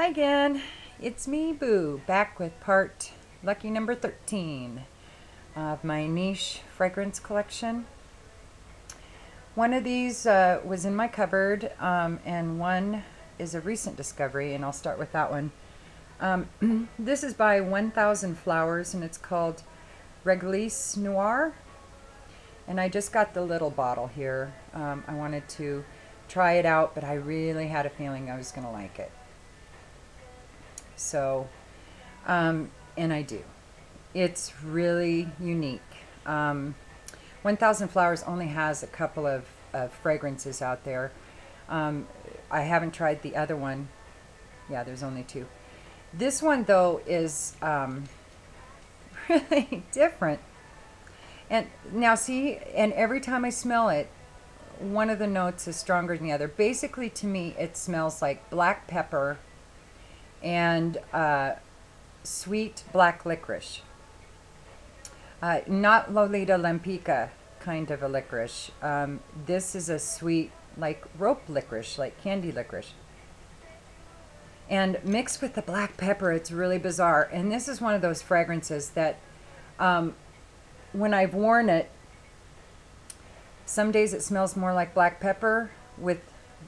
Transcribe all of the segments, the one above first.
Hi again, it's me, Boo, back with lucky number 13 of my niche fragrance collection. One of these was in my cupboard, and one is a recent discovery, and I'll start with that one. This is by 1000 Flowers, and it's called Reglisse Noire. And I just got the little bottle here. I wanted to try it out, but I really had a feeling I was going to like it. So, and I do. It's really unique. 1000 Flowers only has a couple of fragrances out there. I haven't tried the other one. Yeah, there's only two. This one, though, is really different. And now, see, and every time I smell it, one of the notes is stronger than the other. Basically, to me, it smells like black pepper and sweet black licorice. Not Lolita Lampica kind of a licorice. This is a sweet, like rope licorice, like candy licorice. And mixed with the black pepper, it's really bizarre. And this is one of those fragrances that when I've worn it, some days it smells more like black pepper with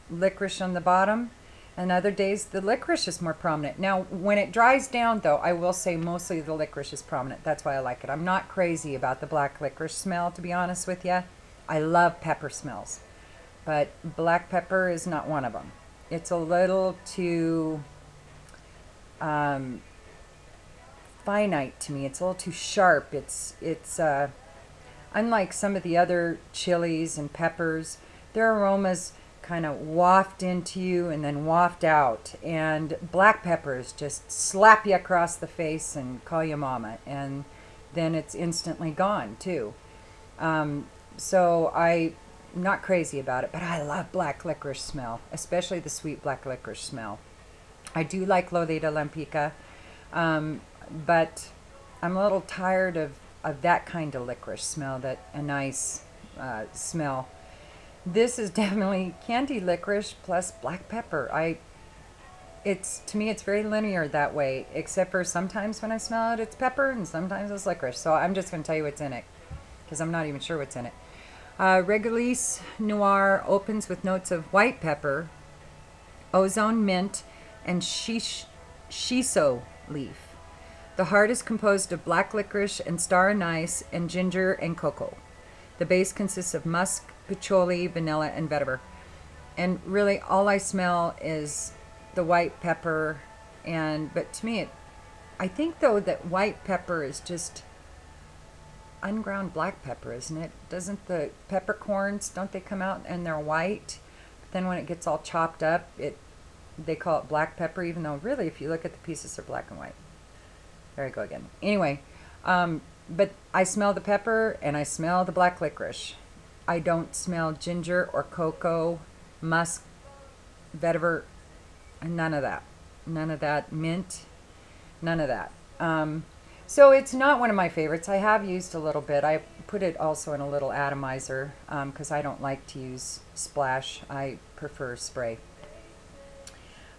licorice on the bottom, and other days the licorice is more prominent. Now, when it dries down, though, I will say mostly the licorice is prominent. That's why I like it. I'm not crazy about the black licorice smell, to be honest with you. I love pepper smells, but black pepper is not one of them. It's a little too finite to me. It's a little too sharp. It's unlike some of the other chilies and peppers, their aromas kind of waft into you and then waft out. And black peppers just slap you across the face and call you mama, and then it's instantly gone too. So I'm not crazy about it, but I love black licorice smell, especially the sweet black licorice smell. I do like Lolita Lampica, but I'm a little tired of that kind of licorice smell, that a nice smell. This is definitely candy licorice plus black pepper. To me, it's very linear that way, except for sometimes when I smell it, it's pepper, and sometimes it's licorice. So I'm just going to tell you what's in it, because I'm not even sure what's in it. Reglisse Noire opens with notes of white pepper, ozone mint, and shiso leaf. The heart is composed of black licorice and star anise and ginger and cocoa. The base consists of musk, patchouli, vanilla, and vetiver. And really, all I smell is the white pepper. But to me, I think, though, that white pepper is just unground black pepper, isn't it? Doesn't the peppercorns, don't they come out and they're white? But then when it gets all chopped up, they call it black pepper, even though really, if you look at the pieces, they're black and white. There I go again. Anyway, but I smell the pepper and I smell the black licorice. I don't smell ginger or cocoa, musk, vetiver, none of that. None of that. Mint, none of that. So it's not one of my favorites. I have used a little bit. I put it also in a little atomizer because I don't like to use splash. I prefer spray.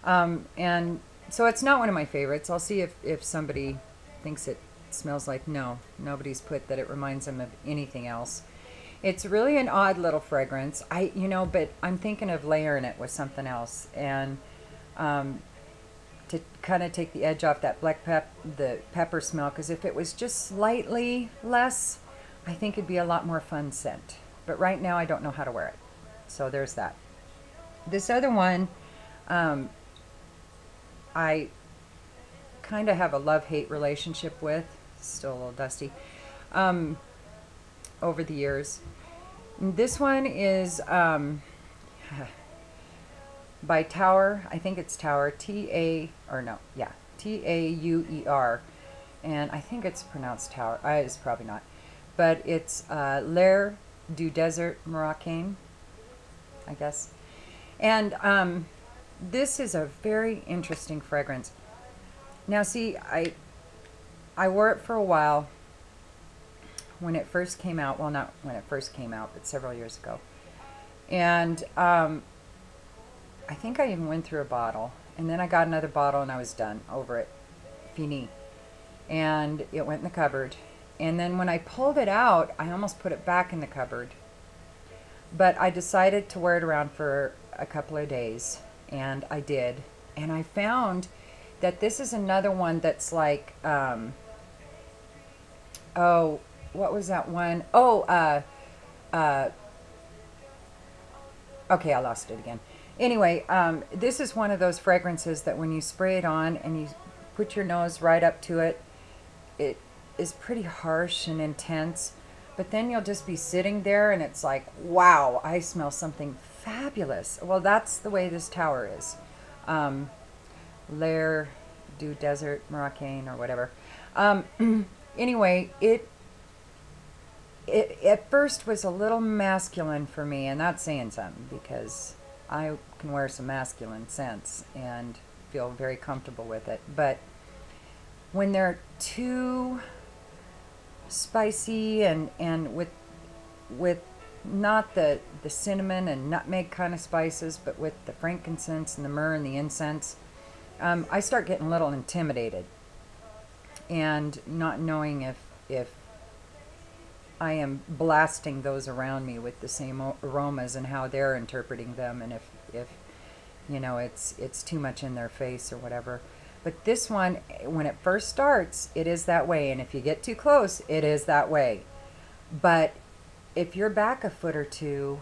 And so it's not one of my favorites. I'll see if somebody thinks it smells like, no, nobody's put that it reminds them of anything else. It's really an odd little fragrance. But I'm thinking of layering it with something else, and to kind of take the edge off that the pepper smell, because if it was just slightly less, I think it'd be a lot more fun scent. But right now I don't know how to wear it. So there's that. This other one, I kind of have a love-hate relationship with. It's still a little dusty over the years. This one is by Tower. I think it's Tower. Tauer. And I think it's pronounced Tower. It's probably not. But it's L'air du Desert Marocain, I guess. And this is a very interesting fragrance. Now, see, I wore it for a while when it first came out. Well, not when it first came out, but several years ago. And I think I even went through a bottle. And then I got another bottle and I was done over it. Fini. And it went in the cupboard. And then when I pulled it out, I almost put it back in the cupboard. But I decided to wear it around for a couple of days. And I did. And I found that this is another one that's like, oh, what was that one? Oh, okay, I lost it again. Anyway, this is one of those fragrances that when you spray it on and you put your nose right up to it, it is pretty harsh and intense. But then you'll just be sitting there and it's like, wow, I smell something fabulous. Well, that's the way this tower is. Lair du Desert Marocain or whatever. Anyway, it at first was a little masculine for me, and that's saying something because I can wear some masculine scents and feel very comfortable with it. But when they're too spicy and with not the cinnamon and nutmeg kind of spices, but with the frankincense and the myrrh and the incense, I start getting a little intimidated and not knowing if I am blasting those around me with the same aromas and how they're interpreting them, and if you know it's too much in their face or whatever. But this one, when it first starts, it is that way, and if you get too close, it is that way. But if you're back a foot or two,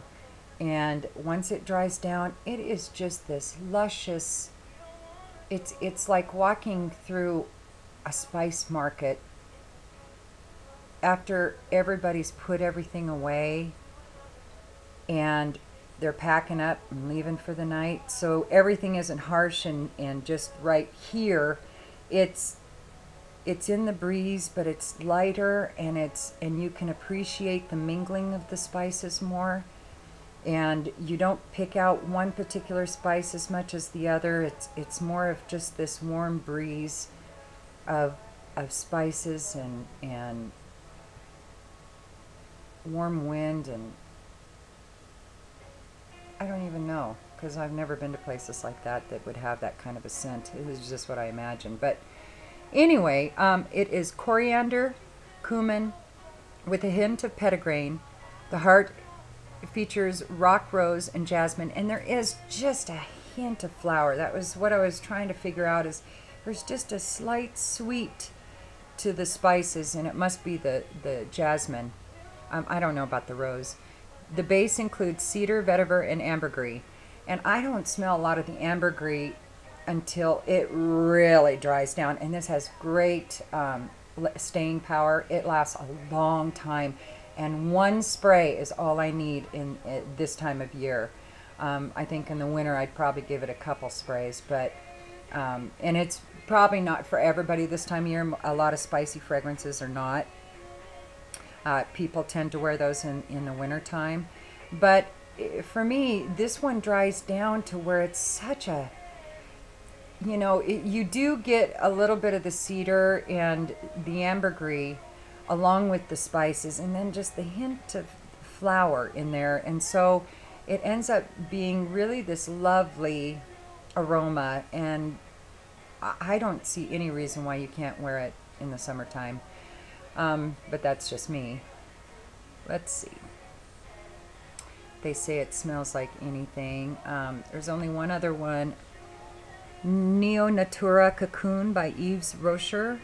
and once it dries down, it is just this luscious. It's like walking through a spice market after everybody's put everything away and they're packing up and leaving for the night. So everything isn't harsh and just right here. It's in the breeze, but it's lighter, and you can appreciate the mingling of the spices more. And you don't pick out one particular spice as much as the other. It's more of just this warm breeze of spices and warm wind, and I don't even know, because I've never been to places like that would have that kind of a scent. It was just what I imagined. But anyway, it is coriander, cumin, with a hint of petitgrain. The heart features rock rose and jasmine, and there is just a hint of flower. That was what I was trying to figure out, is there's just a slight sweet to the spices, and it must be the jasmine. I don't know about the rose. The base includes cedar, vetiver, and ambergris. And I don't smell a lot of the ambergris until it really dries down. And this has great staying power. It lasts a long time. And one spray is all I need in this time of year. I think in the winter I'd probably give it a couple sprays. But and it's probably not for everybody this time of year. A lot of spicy fragrances are not. People tend to wear those in the winter time. But for me, this one dries down to where it's such a, you know, you do get a little bit of the cedar and the ambergris along with the spices, and then just the hint of flower in there. And so it ends up being really this lovely aroma, and I don't see any reason why you can't wear it in the summertime. But that's just me. Let's see. They say it smells like anything. There's only one other one. Neo Natura Cocoon by Yves Rocher.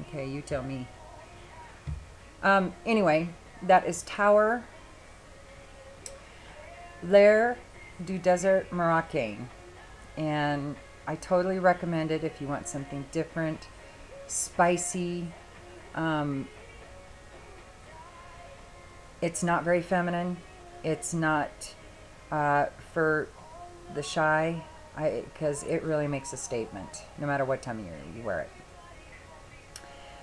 Okay, you tell me. Anyway, that is Tower Lair du Desert Marocain. And I totally recommend it if you want something different, spicy. It's not very feminine. It's not for the shy, because it really makes a statement no matter what time of year you wear it.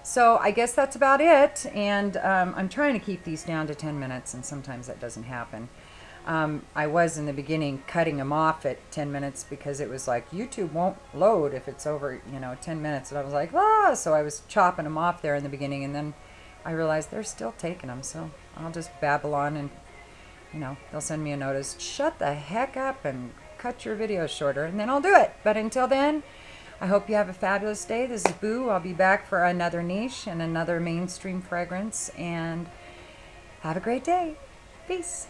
So I guess that's about it, and I'm trying to keep these down to 10 minutes, and sometimes that doesn't happen. I was in the beginning cutting them off at 10 minutes because it was like YouTube won't load if it's over 10 minutes, and I was like, so I was chopping them off there in the beginning, and then I realized they're still taking them, so I'll just babble on, and they'll send me a notice, shut the heck up and cut your videos shorter, and then I'll do it. But until then, I hope you have a fabulous day. This is Boo. I'll be back for another niche and another mainstream fragrance, and have a great day. Peace.